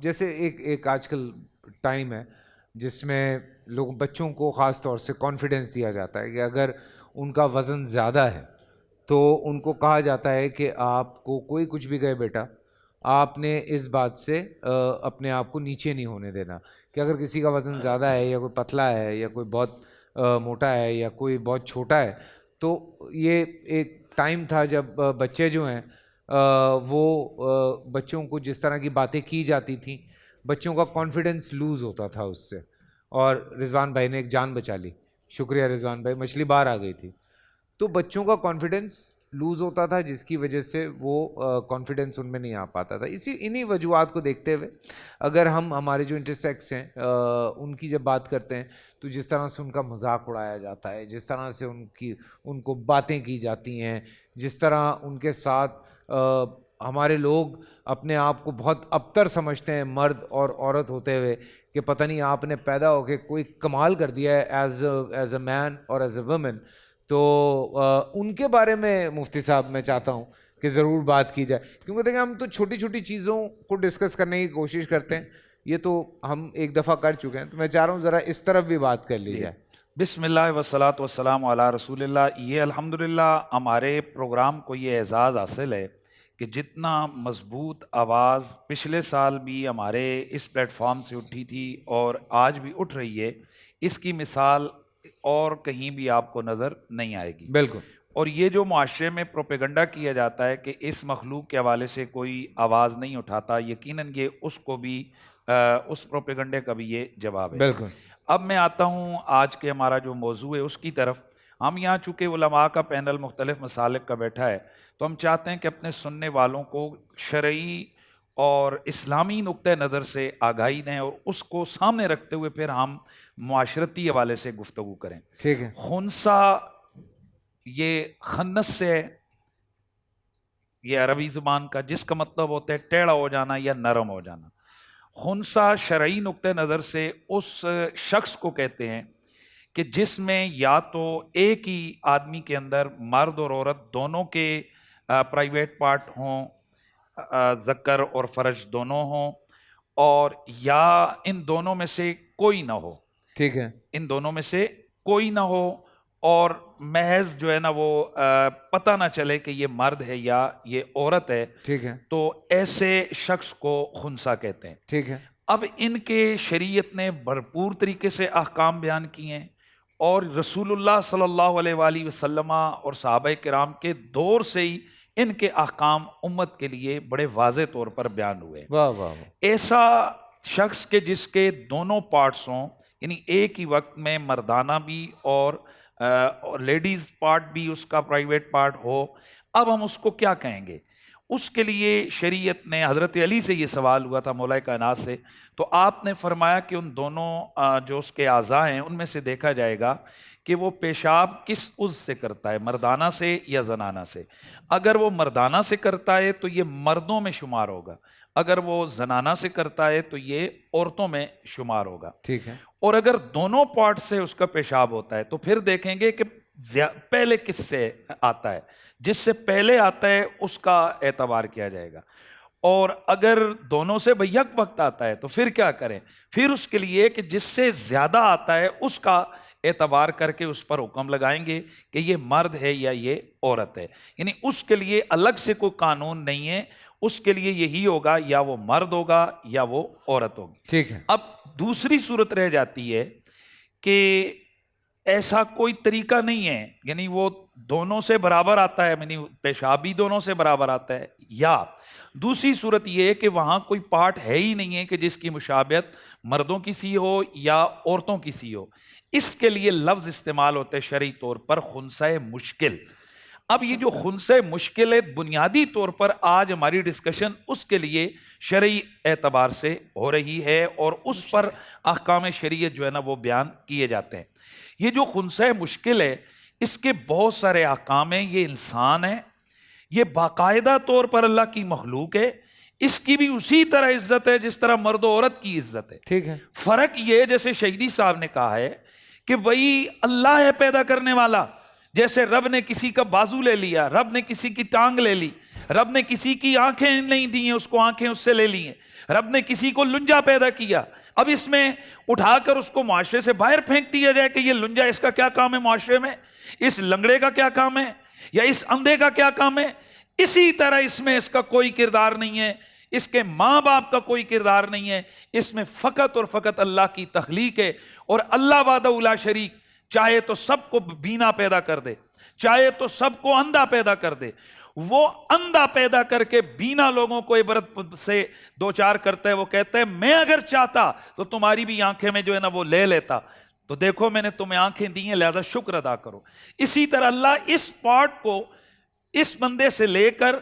جیسے ایک آج کل ٹائم ہے جس میں لوگ بچوں کو خاص طور سے کانفیڈنس دیا جاتا ہے کہ اگر ان کا وزن زیادہ ہے تو ان کو کہا جاتا ہے کہ آپ کو کوئی کچھ بھی کہے بیٹا، آپ نے اس بات سے اپنے آپ کو نیچے نہیں ہونے دینا، کہ اگر کسی کا وزن زیادہ ہے یا کوئی پتلا ہے یا کوئی بہت موٹا ہے یا کوئی بہت چھوٹا ہے، تو یہ ایک ٹائم تھا جب بچے جو ہیں وہ بچوں کو جس طرح کی باتیں کی جاتی تھیں، بچوں کا کانفیڈنس لوز ہوتا تھا اس سے. اور رضوان بھائی نے ایک جان بچا لی، شکریہ رضوان بھائی، مچھلی باہر آ گئی تھی. تو بچوں کا کانفیڈنس لوز ہوتا تھا جس کی وجہ سے وہ کانفیڈنس ان میں نہیں آ پاتا تھا. انہی وجوہات کو دیکھتے ہوئے اگر ہم ہمارے جو انٹرسیکس ہیں ان کی جب بات کرتے ہیں تو جس طرح سے ان کا مذاق اڑایا جاتا ہے، جس طرح سے ان کو باتیں کی جاتی ہیں، جس طرح ان کے ساتھ ہمارے لوگ اپنے آپ کو بہت ابتر سمجھتے ہیں مرد اور عورت ہوتے ہوئے، کہ پتہ نہیں آپ نے پیدا ہو کے کوئی کمال کر دیا ہے ایز اے مین اور ایز اے وومن. تو ان کے بارے میں مفتی صاحب میں چاہتا ہوں کہ ضرور بات کی جائے، کیونکہ دیکھیں ہم تو چھوٹی چھوٹی چیزوں کو ڈسکس کرنے کی کوشش کرتے ہیں، یہ تو ہم ایک دفعہ کر چکے ہیں، تو میں چاہ رہا ہوں ذرا اس طرف بھی بات کر لی جی، جائے. بسم اللہ والصلاۃ والسلام علی رسول اللہ. یہ الحمدللہ ہمارے پروگرام کو یہ اعزاز حاصل ہے کہ جتنا مضبوط آواز پچھلے سال بھی ہمارے اس پلیٹ فارم سے اٹھی تھی اور آج بھی اٹھ رہی ہے، اس کی مثال اور کہیں بھی آپ کو نظر نہیں آئے گی. بالکل. اور یہ جو معاشرے میں پروپیگنڈا کیا جاتا ہے کہ اس مخلوق کے حوالے سے کوئی آواز نہیں اٹھاتا، یقیناً یہ اس کو بھی اس پروپیگنڈے کا بھی یہ جواب ہے. بالکل. اب میں آتا ہوں آج کے ہمارا جو موضوع ہے اس کی طرف. ہم یہاں چونکہ علماء کا پینل مختلف مسالک کا بیٹھا ہے تو ہم چاہتے ہیں کہ اپنے سننے والوں کو شرعی اور اسلامی نقطہ نظر سے آگاہی دیں اور اس کو سامنے رکھتے ہوئے پھر ہم معاشرتی حوالے سے گفتگو کریں. ٹھیک ہے. خنثی یہ خنس سے ہے، یہ عربی زبان کا، جس کا مطلب ہوتا ہے ٹیڑھا ہو جانا یا نرم ہو جانا. خنثی شرعی نقطہ نظر سے اس شخص کو کہتے ہیں کہ جس میں یا تو ایک ہی آدمی کے اندر مرد اور عورت دونوں کے پرائیویٹ پارٹ ہوں، ذکر اور فرج دونوں ہوں، اور یا ان دونوں میں سے کوئی نہ ہو. ٹھیک ہے. ان دونوں میں سے کوئی نہ ہو اور محض جو ہے نا وہ پتہ نہ چلے کہ یہ مرد ہے یا یہ عورت ہے. ٹھیک ہے. تو ایسے شخص کو خنثی کہتے ہیں. ٹھیک ہے. اب ان کے شریعت نے بھرپور طریقے سے احکام بیان کیے ہیں اور رسول اللہ صلی اللہ علیہ وآلہ وسلم اور صحابہ کرام کے دور سے ہی ان کے احکام امت کے لیے بڑے واضح طور پر بیان ہوئے. واہ واہ. ایسا شخص کے جس کے دونوں پارٹس ہوں، یعنی ایک ہی وقت میں مردانہ بھی اور لیڈیز پارٹ بھی اس کا پرائیویٹ پارٹ ہو، اب ہم اس کو کیا کہیں گے؟ اس کے لیے شریعت نے حضرت علی سے یہ سوال ہوا تھا، مولا کائنات سے، تو آپ نے فرمایا کہ ان دونوں جو اس کے اعضاء ہیں ان میں سے دیکھا جائے گا کہ وہ پیشاب کس عضو سے کرتا ہے، مردانہ سے یا زنانہ سے. اگر وہ مردانہ سے کرتا ہے تو یہ مردوں میں شمار ہوگا، اگر وہ زنانہ سے کرتا ہے تو یہ عورتوں میں شمار ہوگا. ٹھیک ہے. اور اگر دونوں پارٹ سے اس کا پیشاب ہوتا ہے تو پھر دیکھیں گے کہ پہلے کس سے آتا ہے، جس سے پہلے آتا ہے اس کا اعتبار کیا جائے گا. اور اگر دونوں سے بیک وقت آتا ہے تو پھر کیا کریں؟ پھر اس کے لیے کہ جس سے زیادہ آتا ہے اس کا اعتبار کر کے اس پر حکم لگائیں گے کہ یہ مرد ہے یا یہ عورت ہے. یعنی اس کے لیے الگ سے کوئی قانون نہیں ہے، اس کے لیے یہی ہوگا، یا وہ مرد ہوگا یا وہ عورت ہوگی. ٹھیک ہے. اب دوسری صورت رہ جاتی ہے کہ ایسا کوئی طریقہ نہیں ہے، یعنی وہ دونوں سے برابر آتا ہے، یعنی پیشاب بھی دونوں سے برابر آتا ہے، یا دوسری صورت یہ ہے کہ وہاں کوئی پارٹ ہے ہی نہیں ہے کہ جس کی مشابہت مردوں کی سی ہو یا عورتوں کی سی ہو. اس کے لیے لفظ استعمال ہوتے ہیں شرعی طور پر خنثی مشکل. اب یہ جو خنثی مشکل ہے بنیادی طور پر آج ہماری ڈسکشن اس کے لیے شرعی اعتبار سے ہو رہی ہے اور اس پر احکام شریعت جو ہے نا وہ بیان کیے جاتے ہیں. یہ جو خنثی مشکل ہے اس کے بہت سارے احکام ہیں. یہ انسان ہے، یہ باقاعدہ طور پر اللہ کی مخلوق ہے، اس کی بھی اسی طرح عزت ہے جس طرح مرد و عورت کی عزت ہے. ٹھیک ہے. فرق یہ جیسے شہیدی صاحب نے کہا ہے کہ وہی اللہ ہے پیدا کرنے والا. جیسے رب نے کسی کا بازو لے لیا، رب نے کسی کی ٹانگ لے لی، رب نے کسی کی آنکھیں نہیں دی ہیں، اس کو آنکھیں اس سے لے لی ہیں، رب نے کسی کو لنجا پیدا کیا، اب اس میں اٹھا کر اس کو معاشرے سے باہر پھینک دیا جائے کہ یہ لنجا، اس کا کیا کام ہے معاشرے میں، اس لنگڑے کا کیا کام ہے، یا اس اندھے کا کیا کام ہے؟ اسی طرح اس میں اس کا کوئی کردار نہیں ہے، اس کے ماں باپ کا کوئی کردار نہیں ہے، اس میں فقط اور فقط اللہ کی تخلیق ہے. اور اللہ وحدہ لا شریک چاہے تو سب کو بینا پیدا کر دے، چاہے تو سب کو اندھا پیدا کر دے. وہ اندھا پیدا کر کے بینا لوگوں کو عبرت سے دو چار کرتا ہے. وہ کہتا ہے میں اگر چاہتا تو تمہاری بھی آنکھیں میں جو ہے نا وہ لے لیتا، تو دیکھو میں نے تمہیں آنکھیں دی ہیں لہذا شکر ادا کرو. اسی طرح اللہ اس پارٹ کو اس بندے سے لے کر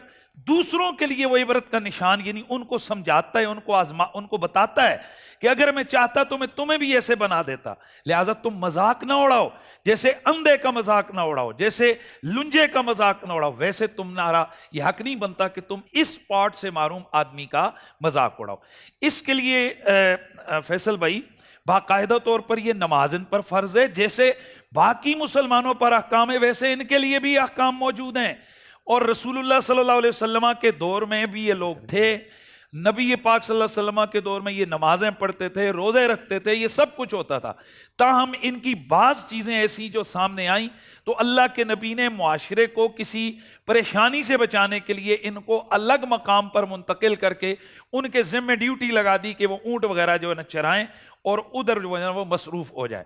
دوسروں کے لیے وہ عبرت کا نشان، یعنی ان کو سمجھاتا ہے، ان کو بتاتا ہے کہ اگر میں چاہتا تو میں تمہیں بھی ایسے بنا دیتا، لہٰذا تم مذاق نہ اڑاؤ، جیسے اندھے کا مذاق نہ اڑاؤ، جیسے لنجے کا مذاق نہ اڑاؤ، ویسے تمہارا یہ حق نہیں بنتا کہ تم اس پارٹ سے محروم آدمی کا مذاق اڑاؤ. اس کے لیے فیصل بھائی باقاعدہ طور پر یہ نماز ان پر فرض ہے، جیسے باقی مسلمانوں پر احکام ہے ویسے ان کے لیے بھی احکام موجود ہیں. اور رسول اللہ صلی اللہ علیہ وسلم کے دور میں بھی یہ لوگ تھے، نبی پاک صلی اللہ علیہ وسلم کے دور میں یہ نمازیں پڑھتے تھے، روزے رکھتے تھے، یہ سب کچھ ہوتا تھا. تاہم ان کی بعض چیزیں ایسی جو سامنے آئیں تو اللہ کے نبی نے معاشرے کو کسی پریشانی سے بچانے کے لیے ان کو الگ مقام پر منتقل کر کے ان کے ذمہ ڈیوٹی لگا دی کہ وہ اونٹ وغیرہ جو ہے نا چرائیں اور ادھر جو ہے نا وہ مصروف ہو جائے.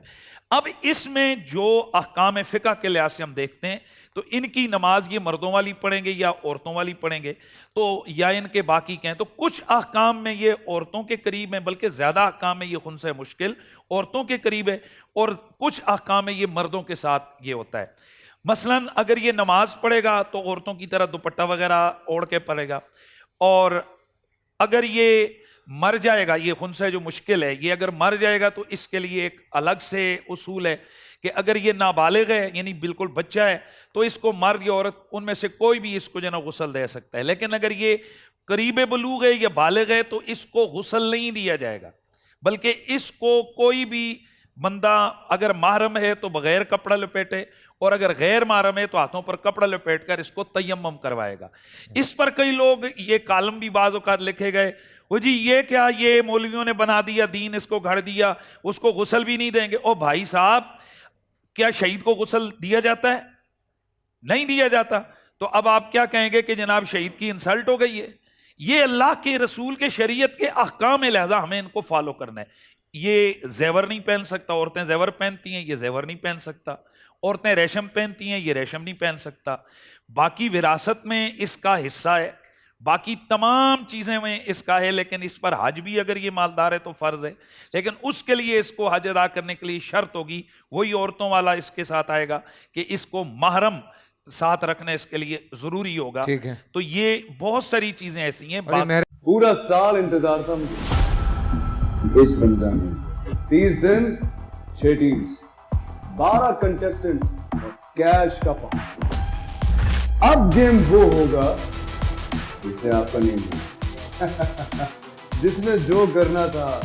اب اس میں جو احکام فقہ کے لحاظ سے ہم دیکھتے ہیں تو ان کی نماز یہ مردوں والی پڑھیں گے یا عورتوں والی پڑھیں گے، تو یا ان کے باقی کہیں تو کچھ احکام میں یہ عورتوں کے قریب ہیں، بلکہ زیادہ احکام میں یہ خنث مشکل عورتوں کے قریب ہے، اور کچھ احکام میں یہ مردوں کے ساتھ یہ ہوتا ہے. مثلا اگر یہ نماز پڑھے گا تو عورتوں کی طرح دوپٹہ وغیرہ اوڑھ کے پڑھے گا، اور اگر یہ مر جائے گا، یہ خنث جو مشکل ہے، یہ اگر مر جائے گا تو اس کے لیے ایک الگ سے اصول ہے کہ اگر یہ نابالغ ہے یعنی بالکل بچہ ہے تو اس کو مرد یا عورت ان میں سے کوئی بھی اس کو جو نا غسل دے سکتا ہے. لیکن اگر یہ قریب بلوغ ہے یا بالغ ہے تو اس کو غسل نہیں دیا جائے گا، بلکہ اس کو کوئی بھی بندہ اگر محرم ہے تو بغیر کپڑا لپیٹے، اور اگر غیر محرم ہے تو ہاتھوں پر کپڑا لپیٹ کر اس کو تیمم کروائے گا. اس پر کئی لوگ یہ کالم بھی بعض اوقات لکھے گئے، وہ جی یہ کیا، یہ مولویوں نے بنا دیا دین، اس کو گھڑ دیا، اس کو غسل بھی نہیں دیں گے. او بھائی صاحب، کیا شہید کو غسل دیا جاتا ہے؟ نہیں دیا جاتا. تو اب آپ کیا کہیں گے کہ جناب شہید کی انسلٹ ہو گئی ہے؟ یہ اللہ کے رسول کے شریعت کے احکام ہے، لہذا ہمیں ان کو فالو کرنا ہے. یہ زیور نہیں پہن سکتا، عورتیں زیور پہنتی ہیں، یہ زیور نہیں پہن سکتا. عورتیں ریشم پہنتی ہیں، یہ ریشم نہیں پہن سکتا. باقی وراثت میں اس کا حصہ ہے، باقی تمام چیزیں میں اس کا ہے، لیکن اس پر حج بھی اگر یہ مالدار ہے تو فرض ہے. لیکن اس کے لیے اس کو حج ادا کرنے کے لیے شرط ہوگی، وہی عورتوں والا اس کے ساتھ آئے گا کہ اس کو محرم ساتھ رکھنا اس کے لیے ضروری ہوگا. تو یہ بہت ساری چیزیں ایسی ہیں. پورا سال انتظار تھا مجھے اس رمضان میں، 30 دن 6 ٹیمز، 12 کنٹیسٹنٹس، کیش کا پاؤں. اب گیم وہ ہوگا جسے آپ کا نہیں ہے، جس نے جو کرنا تھا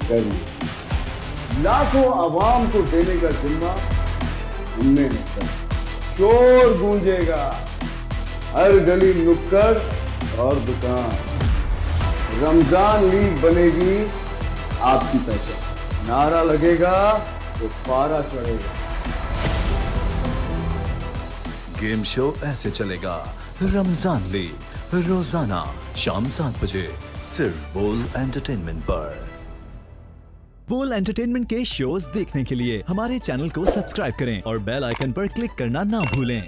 کر لیا. لاکھوں عوام کو دینے کا ذمہ ہم نے حصہ. شور گونجے گا ہر گلی نکڑ اور دکان. رمضان لیگ بنے گی آپ کی پہچان. نعرہ لگے گا تو پارا چڑھے گا. گیم شو ایسے چلے گا. رمضان لیگ روزانہ شام 7 بجے صرف بول انٹرٹینمنٹ پر. بول انٹرٹینمنٹ کے شوز دیکھنے کے لیے ہمارے چینل کو سبسکرائب کریں اور بیل آئیکن پر کلک کرنا نہ بھولیں.